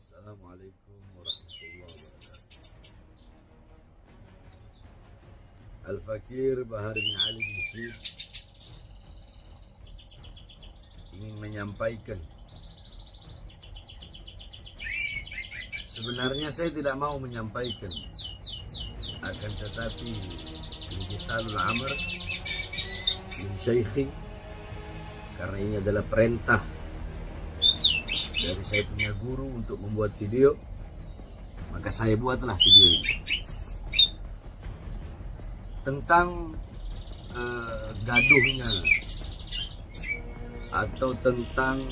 Assalamualaikum warahmatullahi wabarakatuh. Al-Fakir Bahar bin Ali bin Smith ingin menyampaikan, sebenarnya saya tidak mau menyampaikan, akan tetapi Imtithalul Amr bin Syekhi, karena ini adalah perintah dari saya punya guru untuk membuat video, maka saya buatlah video ini tentang gaduhnya atau tentang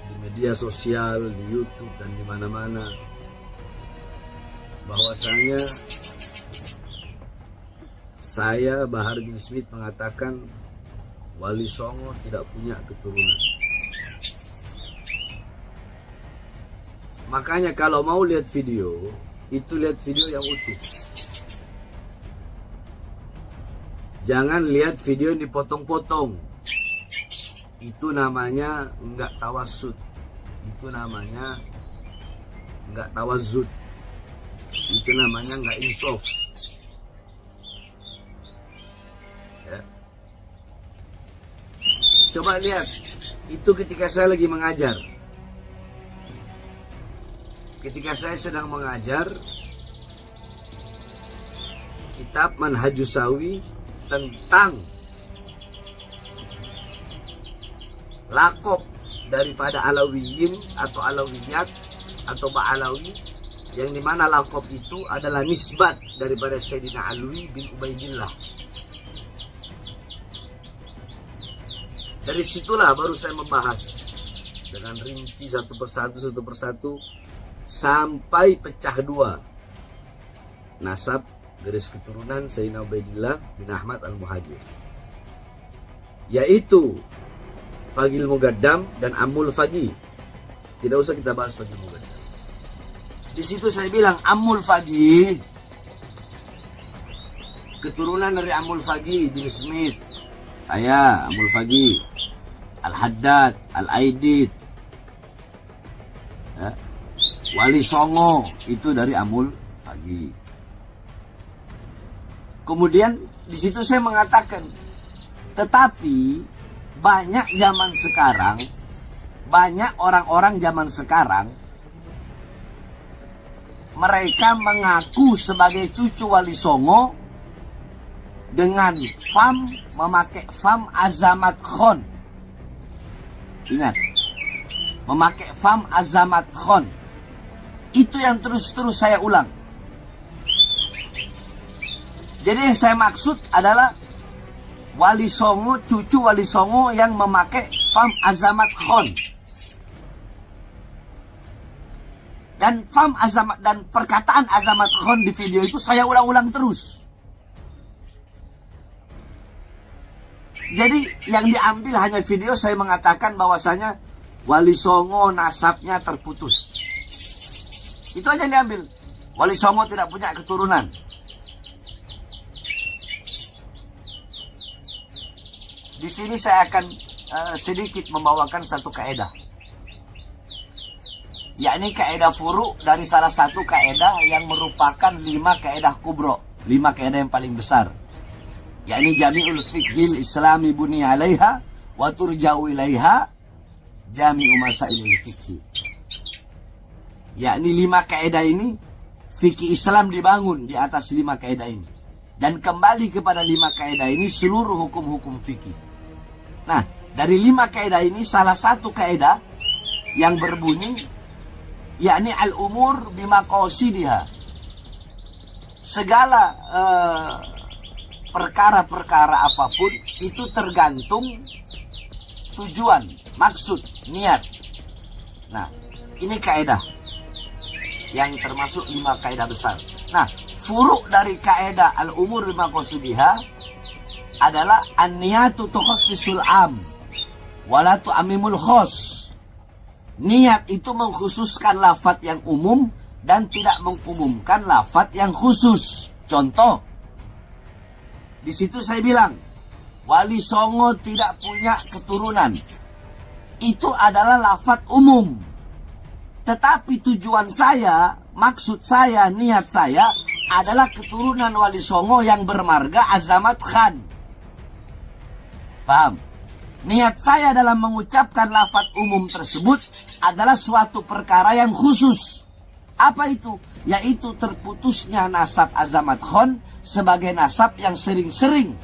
di media sosial, di YouTube dan di mana-mana, bahwasanya saya Bahar bin Smith mengatakan Wali Songo tidak punya keturunan. Makanya kalau mau lihat video, itu lihat video yang utuh. Jangan lihat video yang dipotong-potong. Itu namanya enggak tawasud. Itu namanya enggak tawazud. Itu namanya enggak insaf. Ya. Coba lihat, itu ketika saya lagi mengajar. Ketika saya sedang mengajar kitab Manhajus Sawi tentang lakop daripada Alawiyin atau Alawiyat atau Ba'alawi, yang dimana lakop itu adalah nisbat daripada Sayyidina Alwi bin Ubaidillah. Dari situlah baru saya membahas dengan rinci satu persatu sampai pecah dua nasab garis keturunan Sayyidina Ubaidillah bin Ahmad Al-Muhajir, yaitu Fagil Mugaddam dan Ammul Fagi. Tidak usah kita bahas Fagil Mugaddam. Di situ saya bilang Ammul Fagi keturunan dari Ammul Fagi bin Smith. Saya Ammul Fagi, Al-Haddad, Al-Aidid, ya. Wali Songo itu dari Ammul Fagi. Kemudian di situ saya mengatakan, tetapi banyak zaman sekarang, banyak orang-orang zaman sekarang, mereka mengaku sebagai cucu Wali Songo dengan memakai fam Azamat Khan. Ingat, memakai fam Azamat Khan. Itu yang terus-terus saya ulang. Jadi yang saya maksud adalah Wali Songo, cucu Wali Songo yang memakai fam Azamat Khan. Dan fam Azamat dan perkataan Azamat Khan di video itu saya ulang-ulang terus. Jadi yang diambil hanya video saya mengatakan bahwasanya Wali Songo nasabnya terputus. Itu aja yang diambil. Wali Songo tidak punya keturunan. Di sini saya akan sedikit membawakan satu kaedah, yakni kaedah furu dari salah satu kaedah yang merupakan 5 kaedah kubro, 5 kaedah yang paling besar, yakni Jami'ul Fiqhil Islami buni alaiha wa turja'u ilaiha Jami'u Masailil Fiqhi. Yakni 5 kaedah ini, fikih Islam dibangun di atas 5 kaedah ini, dan kembali kepada 5 kaedah ini seluruh hukum-hukum fikih. Nah, dari 5 kaedah ini salah satu kaedah yang berbunyi, yakni al-umur bimaqasidiha. Segala perkara-perkara apapun itu tergantung tujuan, maksud, niat. Nah, ini kaedah yang termasuk 5 kaedah besar. Nah, furuk dari kaedah al-umur bimaqasidiha adalah an-niyatu tukhassisul am wala tu'ammimul khos. Niat itu mengkhususkan lafaz yang umum dan tidak mengumumkan lafaz yang khusus. Contoh, di situ saya bilang Wali Songo tidak punya keturunan. itu adalah lafadz umum. Tetapi tujuan saya, maksud saya, niat saya adalah keturunan Wali Songo yang bermarga Azamat Khan. Paham? Niat saya dalam mengucapkan lafadz umum tersebut adalah suatu perkara yang khusus. Apa itu? Yaitu terputusnya nasab Azamat Khan sebagai nasab yang sering-sering,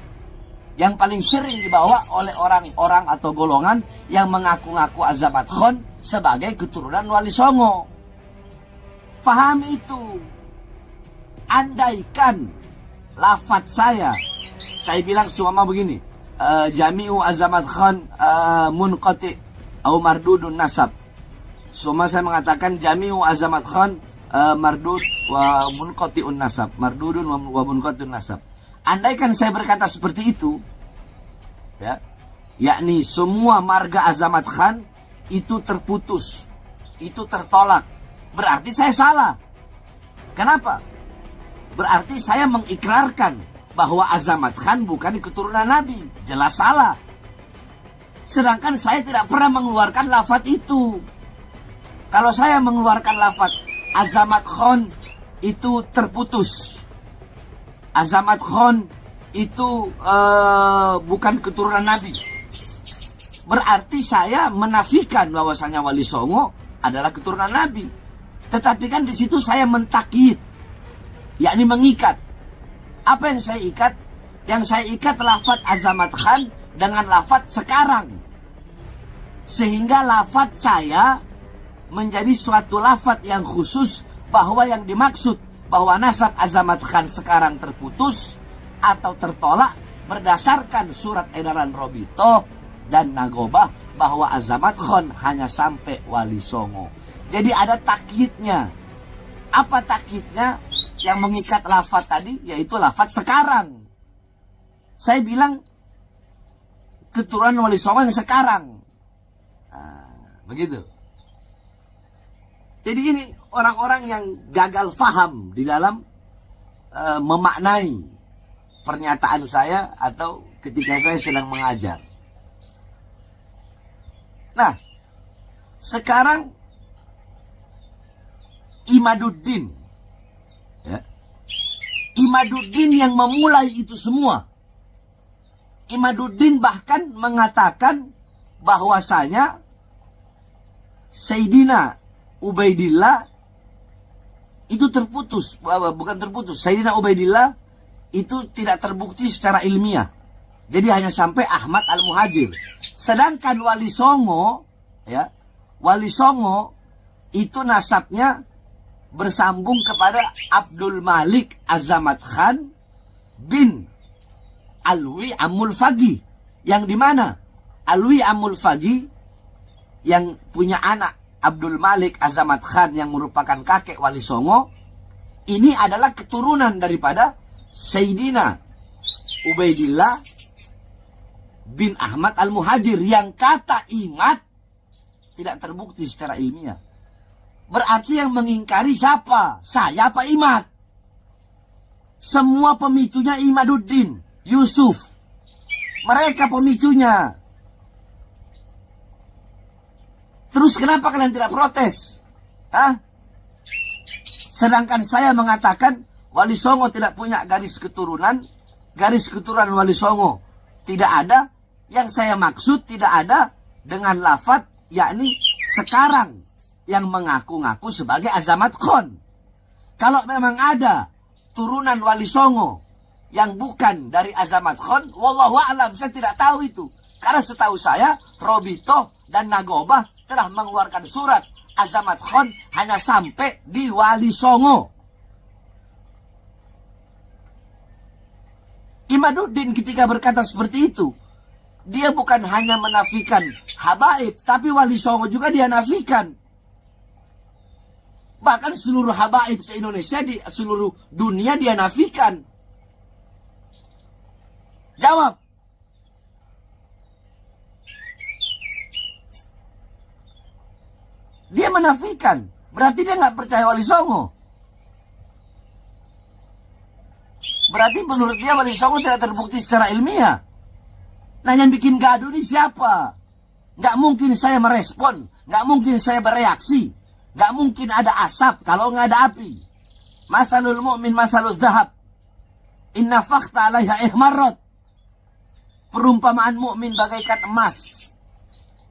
yang paling sering dibawa oleh orang-orang atau golongan yang mengaku-ngaku Azamat Khan sebagai keturunan Wali Songo. Pahami itu. Andaikan lafadz saya bilang cuma begini, Jami'u Azamat Khan munqati atau mardudun nasab. Semua saya mengatakan Jami'u Azamat Khan mardud wa munqati'un nasab, mardudun wa munqati'un nasab. Andaikan saya berkata seperti itu, ya, yakni semua marga Azamat Khan itu terputus, itu tertolak, berarti saya salah. Kenapa? Berarti saya mengikrarkan bahwa Azamat Khan bukan keturunan Nabi. Jelas salah. Sedangkan saya tidak pernah mengeluarkan lafadz itu. Kalau saya mengeluarkan lafadz Azamat Khan itu terputus, Azamat Khan itu bukan keturunan Nabi, berarti saya menafikan bahwasanya Wali Songo adalah keturunan Nabi. Tetapi kan di situ saya mentakyid, yakni mengikat. Apa yang saya ikat? Yang saya ikat lafadz Azamat Khan dengan lafadz sekarang, sehingga lafadz saya menjadi suatu lafadz yang khusus, bahwa yang dimaksud bahwa nasab Azamat Khan sekarang terputus atau tertolak berdasarkan surat edaran Robito dan Nagobah bahwa Azamat Khan hanya sampai Wali Songo. Jadi ada takyidnya. Apa takyidnya? Yang mengikat lafadz tadi yaitu lafadz sekarang. Saya bilang keturunan Wali Songo yang sekarang. Nah, begitu. Jadi ini orang-orang yang gagal faham di dalam memaknai pernyataan saya atau ketika saya sedang mengajar. Nah, sekarang Imaduddin, ya, Imaduddin yang memulai itu semua. Imaduddin bahkan mengatakan bahwasanya Sayyidina Ubaidillah itu terputus, bukan terputus. Sayyidina Ubaidillah itu tidak terbukti secara ilmiah. Jadi hanya sampai Ahmad Al-Muhajir. Sedangkan Wali Songo, ya, Wali Songo itu nasabnya bersambung kepada Abdul Malik Azamat Khan bin Alwi Amul Fagi, yang dimana Alwi Amul Fagi yang punya anak Abdul Malik Azamat Khan yang merupakan kakek Wali Songo, ini adalah keturunan daripada Sayyidina Ubaidillah bin Ahmad Al-Muhajir, yang kata Imad tidak terbukti secara ilmiah. Berarti yang mengingkari siapa? Saya apa Imad? Semua pemicunya Imaduddin, Yusuf. Mereka pemicunya. Terus kenapa kalian tidak protes? Hah? Sedangkan saya mengatakan Wali Songo tidak punya garis keturunan Wali Songo tidak ada. Yang saya maksud tidak ada dengan lafadz yakni sekarang yang mengaku-ngaku sebagai Azamat Khan. Kalau memang ada turunan Wali Songo yang bukan dari Azamat Khan, wallahu a'lam, saya tidak tahu itu. Karena setahu saya Robito dan Nagobah telah mengeluarkan surat Azamat Khan hanya sampai di Wali Songo. Imaduddin ketika berkata seperti itu, dia bukan hanya menafikan habaib, tapi Wali Songo juga dia nafikan. Bahkan seluruh habaib se-Indonesia, di seluruh dunia dia nafikan. Jawab. Dia menafikan. Berarti dia nggak percaya Wali Songo. Berarti menurut dia Wali Songo tidak terbukti secara ilmiah. Nah, yang bikin gaduh ini siapa? Nggak mungkin saya merespon, nggak mungkin saya bereaksi, nggak mungkin ada asap kalau nggak ada api. Masalul mu'min masalul zahab. Inna fakta alaiha ihmarrot. Perumpamaan mukmin bagaikan emas.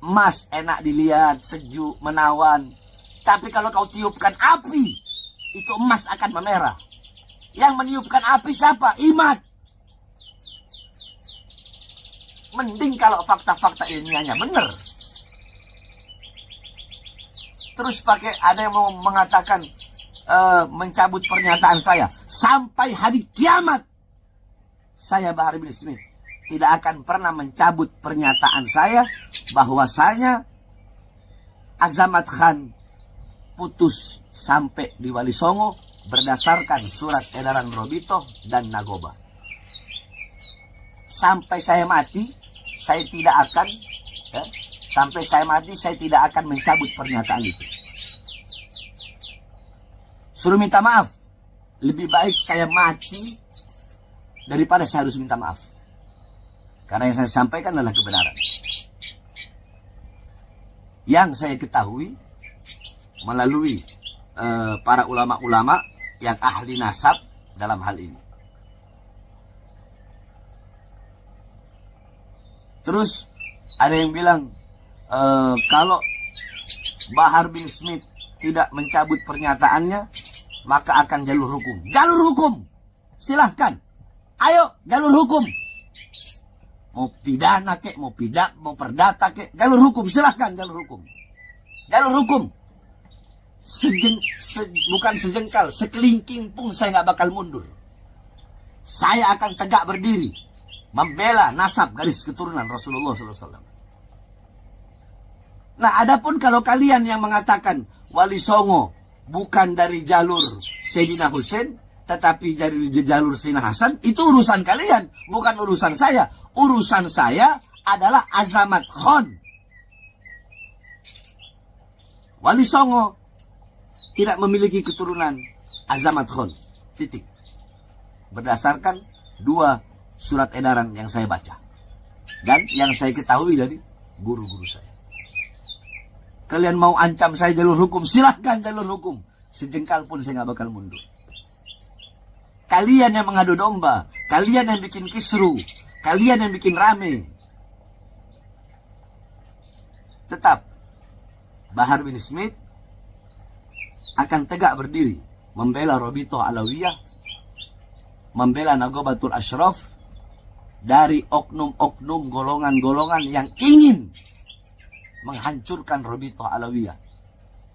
Emas enak dilihat, sejuk, menawan. Tapi kalau kau tiupkan api, itu emas akan memerah. Yang meniupkan api siapa? Imat. Mending kalau fakta-fakta ilmiahnya benar. Terus pakai ada yang mau mengatakan mencabut pernyataan saya sampai hari kiamat. Saya Bahar bin Smith tidak akan pernah mencabut pernyataan saya bahwasanya Azamat Khan putus sampai di Wali Songo berdasarkan surat edaran Robito dan Nagoba. Sampai saya mati, saya tidak akan sampai saya mati saya tidak akan mencabut pernyataan itu. Suruh minta maaf. Lebih baik saya mati daripada saya harus minta maaf. Karena yang saya sampaikan adalah kebenaran. Yang saya ketahui melalui para ulama-ulama yang ahli nasab dalam hal ini. Terus ada yang bilang kalau Bahar bin Smith tidak mencabut pernyataannya, maka akan jalur hukum. Jalur hukum, silahkan. Ayo jalur hukum. Mau pidana kek, mau perdata kek, jalur hukum, silahkan jalur hukum. Jalur hukum. Bukan sejengkal, sekelingking pun saya nggak bakal mundur. Saya akan tegak berdiri, membela nasab garis keturunan Rasulullah SAW. Nah, adapun kalau kalian yang mengatakan Wali Songo bukan dari jalur Sayyidina Husain, tetapi dari jalur Sayyidina Hasan, itu urusan kalian, bukan urusan saya. Urusan saya adalah Azamat Khan. Wali Songo tidak memiliki keturunan Azamat Khan. Titik. Berdasarkan 2 surat edaran yang saya baca. Dan yang saya ketahui dari guru-guru saya. Kalian mau ancam saya jalur hukum, silahkan jalur hukum. Sejengkal pun saya nggak bakal mundur. Kalian yang mengadu domba, kalian yang bikin kisru, kalian yang bikin rame. Tetap, Bahar bin Smith akan tegak berdiri, membela Robito Alawiyah, membela Nagobatul Ashraf, dari oknum-oknum golongan-golongan yang ingin menghancurkan Robito Alawiyah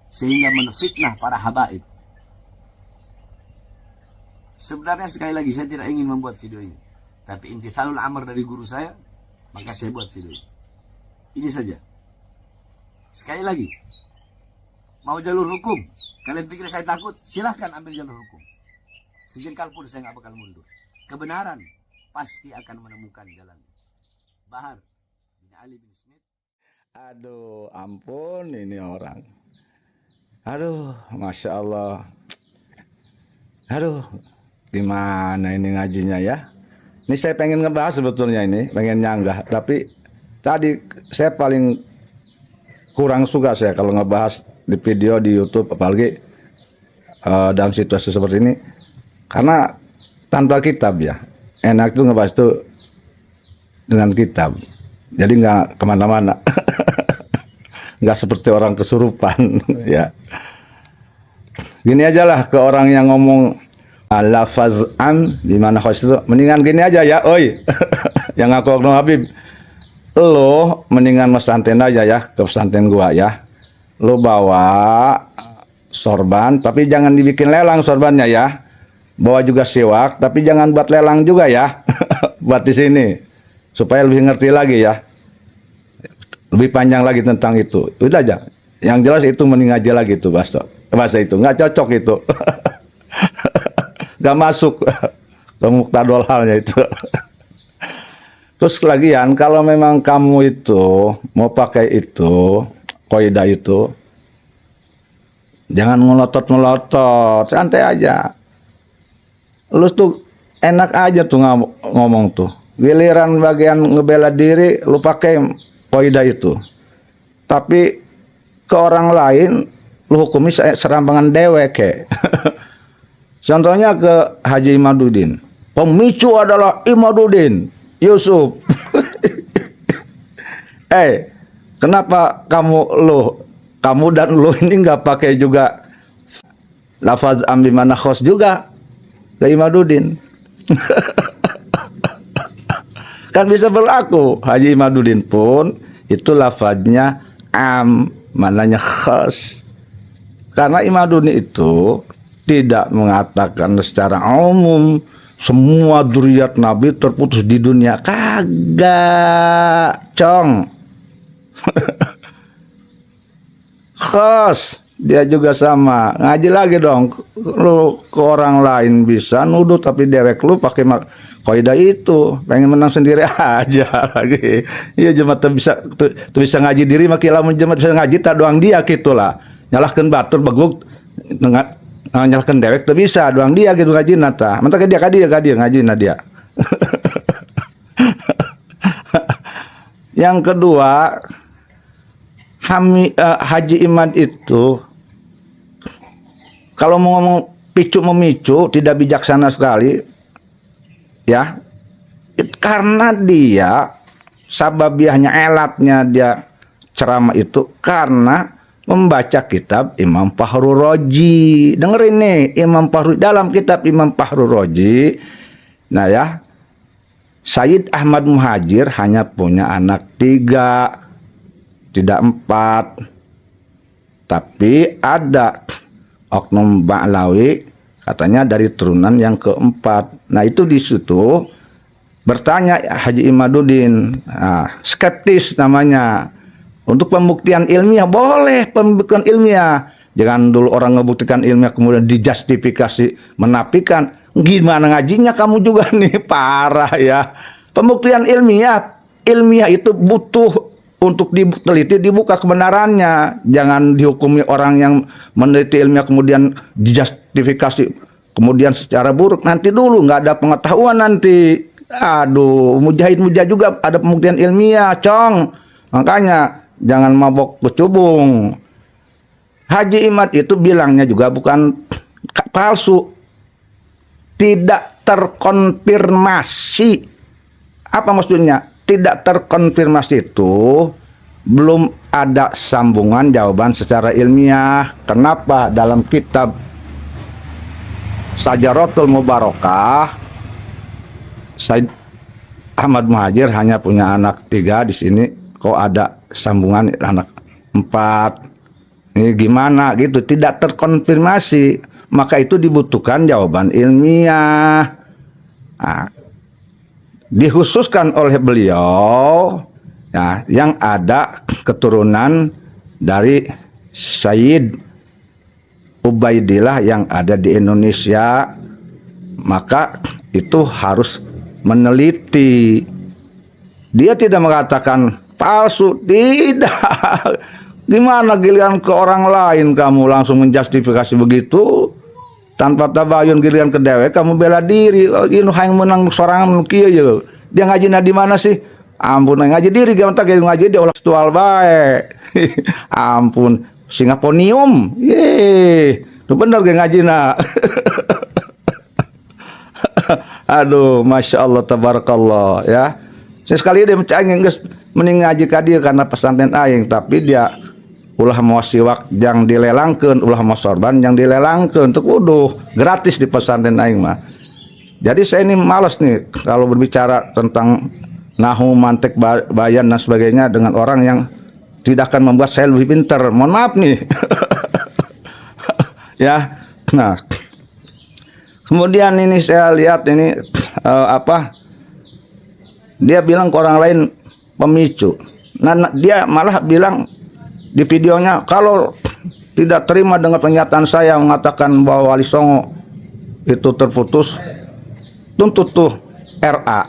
sehingga menfitnah para habaib. Sebenarnya sekali lagi saya tidak ingin membuat video ini, tapi imtithalul amr dari guru saya, maka saya buat video ini. Ini saja. Sekali lagi, mau jalur hukum, kalian pikir saya takut? Silahkan ambil jalur hukum. Sejengkal pun saya nggak bakal mundur. Kebenaran pasti akan menemukan jalan. Bahar bin Ali bin Smith. Aduh, ampun ini orang. Aduh, Masya Allah. Aduh, gimana ini ngajinya ya? Ini saya pengen ngebahas sebetulnya ini, pengen nyanggah. Tapi tadi saya paling kurang suka saya kalau ngebahas di video di YouTube, apalagi dalam situasi seperti ini. Karena tanpa kitab ya, enak tuh ngebahas itu dengan kitab. Jadi nggak kemana-mana. Nggak seperti orang kesurupan ya. Gini aja lah ke orang yang ngomong lafazan di mana khos itu, mendingan gini aja ya, oi. Yang ngaku oknum Habib, lo mendingan pesantren aja ya, ke pesantren gua ya. Lo bawa sorban, tapi jangan dibikin lelang sorbannya ya. Bawa juga siwak, tapi jangan buat lelang juga ya. Buat di sini supaya lebih ngerti lagi ya. Lebih panjang lagi tentang itu. Udah aja. Yang jelas itu mending aja lagi itu bahasa itu. Nggak cocok itu. Nggak masuk ke muktadol halnya itu. Terus lagian kalau memang kamu itu mau pakai itu kaidah itu, jangan ngelotot-ngelotot, santai aja. Lu tuh enak aja tuh ngomong tuh. Giliran bagian ngebela diri lu pakai kaidah itu. tapi ke orang lain lu hukumi serampangan dewek kayak. Contohnya ke Haji Imaduddin. Pemicu adalah Imaduddin Yusuf. Kenapa kamu dan lu ini nggak pakai juga lafaz ambi mana khos juga ke Imaduddin? Kan bisa berlaku. Haji Imaduddin pun itu lafaznya mananya khas. Karena Imaduddin itu tidak mengatakan secara umum semua dzurriyyat Nabi terputus di dunia. Kagak, Cong. Khas. Dia juga sama. Ngaji lagi dong. Lu ke orang lain bisa nuduh tapi dewek lu pakai kaidah itu. Pengen menang sendiri aja lagi. Iya jemaat bisa ngaji diri makilah jemaat bisa ngaji tak doang dia gitulah. Nyalahkan batur beguk nyalahkan dewek tuh bisa doang dia gitu ngaji nata. Mentah dia ngaji dia. Yang kedua, Haji Imad itu kalau mau ngomong picu memicu tidak bijaksana sekali, ya, karena dia sababiahnya elatnya dia ceramah itu karena membaca kitab Imam Fakhrul Razi. Dengerin nih, dalam kitab Imam Fakhrul Razi. Nah ya, Sayyid Ahmad Muhajir hanya punya anak 3, tidak 4. Tapi ada oknum Ba'lawi katanya dari turunan yang keempat. Nah itu di situ bertanya Haji Imaduddin, skeptis namanya. Untuk pembuktian ilmiah boleh pembuktian ilmiah. Jangan dulu orang ngebuktikan ilmiah kemudian dijustifikasi menafikan. Gimana ngajinya kamu juga nih, parah ya. Pembuktian ilmiah itu butuh untuk diteliti, dibuka kebenarannya. Jangan dihukumi orang yang meneliti ilmiah kemudian dijustifikasi kemudian secara buruk. Nanti dulu nggak ada pengetahuan nanti. Aduh, mujahid juga ada pembuktian ilmiah, Cong. Makanya jangan mabok kecubung. Haji Imad itu bilangnya juga bukan palsu. Tidak terkonfirmasi. Apa maksudnya? Tidak terkonfirmasi itu belum ada sambungan jawaban secara ilmiah. Kenapa? Dalam kitab Syajaratul Mubarakah, Sayyid Ahmad Muhajir hanya punya anak 3, di sini kok ada sambungan anak 4. Ini gimana gitu, tidak terkonfirmasi. Maka itu dibutuhkan jawaban ilmiah. Dikhususkan oleh beliau ya, yang ada keturunan dari Sayyid Ubaidillah yang ada di Indonesia, maka itu harus meneliti. Dia tidak mengatakan palsu, tidak. Gimana giliran ke orang lain kamu langsung menjustifikasi begitu tanpa tabayun, giliran ke dewek kamu bela diri. Ini yang menang sorangan kieu ya. Dia ngaji di mana sih? Ampun, ngaji diri gak mentak ngaji dia ulah stual bae. Ampun, Singaponium. Itu bener gak ngaji na. Aduh, masya Allah, tabarakallah ya. Sekali dia mencari mending ngaji ka dia karena pesantren aing, tapi dia ulah mau siwak yang dilelangkeun, ulah mau sorban yang dilelangkeun, untuk uduh gratis di pesantren aing mah. Jadi saya ini malas nih kalau berbicara tentang nahu, mantek, bayan dan sebagainya dengan orang yang tidak akan membuat saya lebih pintar. Mohon maaf nih. Ya. Nah, kemudian ini saya lihat ini dia bilang ke orang lain pemicu. Nah, dia malah bilang di videonya, kalau tidak terima dengan pernyataan saya mengatakan bahwa Wali Songo itu terputus, tuntut tuh RA.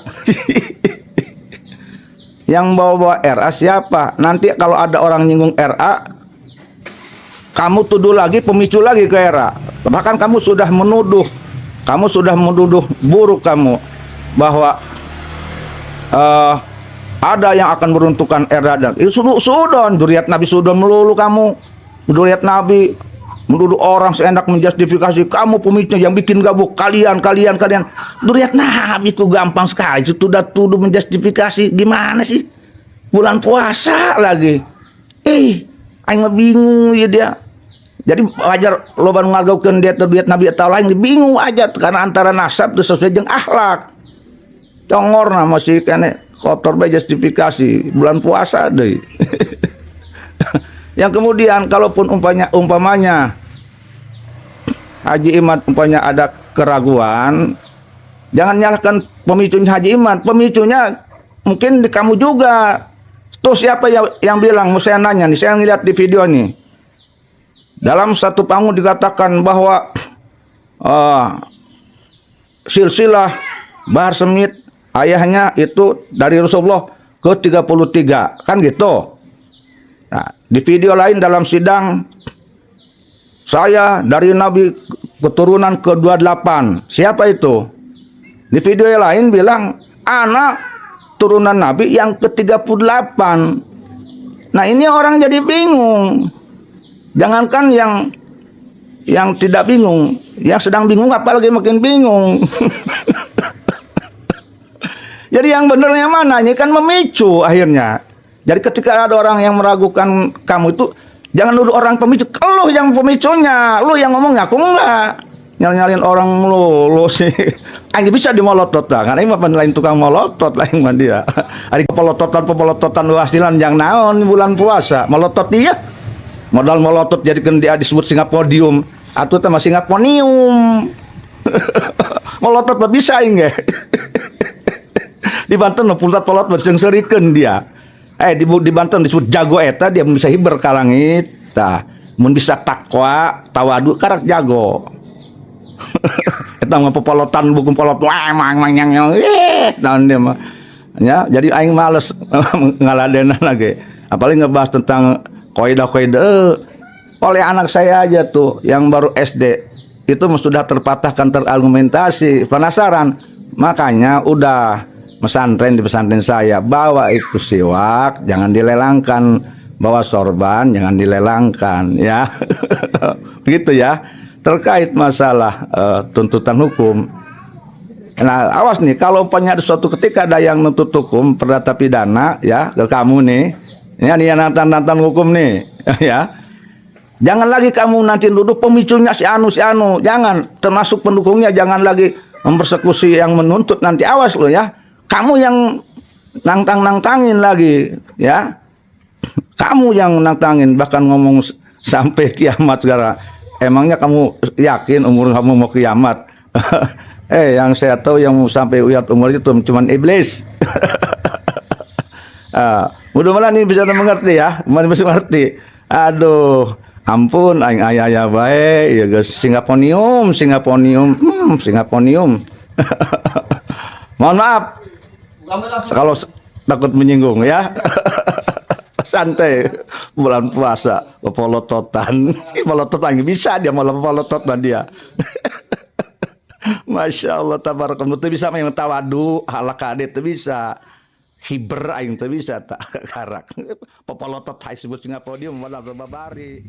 Yang bawa RA siapa? Nanti kalau ada orang nyinggung RA, kamu tuduh lagi, pemicu lagi ke RA. Bahkan kamu sudah menuduh buruk kamu bahwa ada yang akan meruntuhkan era dan itu sudon duriat Nabi sudon melulu kamu, duriat Nabi menuduh orang seenak menjustifikasi kamu pemicu yang bikin gabuk kalian duriat Nabi itu gampang sekali sudah tuduh menjustifikasi gimana sih bulan puasa lagi aing mah bingung ya dia. Jadi wajar loba ngagaukeun dia duriat Nabi atau lain bingung aja karena antara nasab teu sesuai jeung akhlak. Congorna masih kene kotor bae justifikasi bulan puasa deui. Yang kemudian kalaupun umpamanya Haji Imad umpamanya ada keraguan, jangan nyalahkan pemicunya Haji Imad, pemicunya mungkin di kamu juga. Tuh siapa yang bilang, mau saya nanya nih, saya ngeliat di video nih. Dalam satu panggung dikatakan bahwa silsilah Bahar Semit ayahnya itu dari Rasulullah ke-33, kan gitu. Nah, di video lain dalam sidang saya dari Nabi keturunan ke-28. Siapa itu? Di video yang lain bilang anak turunan Nabi yang ke-38. Nah, ini orang jadi bingung. Jangankan yang tidak bingung, yang sedang bingung apalagi makin bingung. Jadi yang benernya mana? Ini kan memicu akhirnya. Jadi ketika ada orang yang meragukan kamu itu, jangan nuduh orang pemicu. Lu yang pemicunya, lu yang ngomongnya, aku enggak. Nyalin orang lu sih. Aing bisa dimolotot lah, karena ini lain tukang molotot lain mah dia. Ari pepolototan lu hasilan yang naon bulan puasa, molotot dia. Modal molotot jadikan dia disebut Singapodium atau teh Singaponium. Molotot mah bisa inge. Di Banten pultat polot berseng serikeun dia. Di Banten disebut jago eta dia bisa hiber ka langit. Tah, mun bisa takwa, tawadu karak jago. Eta mah pepolotan buku polot mang naon dia mah. Ya, jadi aing males ngaladenan lagi. Apalagi ngebahas tentang kaidah-kaidah. Oleh anak saya aja tuh yang baru SD itu sudah terpatahkan terargumentasi, penasaran. Makanya udah pesantren di pesantren saya bawa itu siwak jangan dilelangkan, bawa sorban jangan dilelangkan ya. Begitu ya terkait masalah tuntutan hukum. Nah awas nih kalau punya suatu ketika ada yang nuntut hukum perdata pidana ya ke kamu nih ya nih nantang hukum nih ya jangan lagi kamu nanti duduk pemicunya si anu jangan termasuk pendukungnya jangan lagi mempersekusi yang menuntut nanti awas lo ya. Kamu yang nantangin lagi ya. Kamu yang nantangin bahkan ngomong sampai kiamat segala. Emangnya kamu yakin umur kamu mau kiamat? Yang saya tahu yang mau sampai uyat umur itu cuman iblis. Mudah-mudahan ini bisa mengerti ya. Bisa mengerti. Aduh, ampun aing aya bae ya guys Singaponium. Mohon maaf kalau takut menyinggung ya. Santai bulan puasa polototan. Si polotot lagi bisa dia malah polototan dia. Masya Allah tabarakallah teu bisa yang tawadu halak kade teu bisa. Hiber aing teu bisa tak karak. Popolotot hai sebut Singapodium malah babari.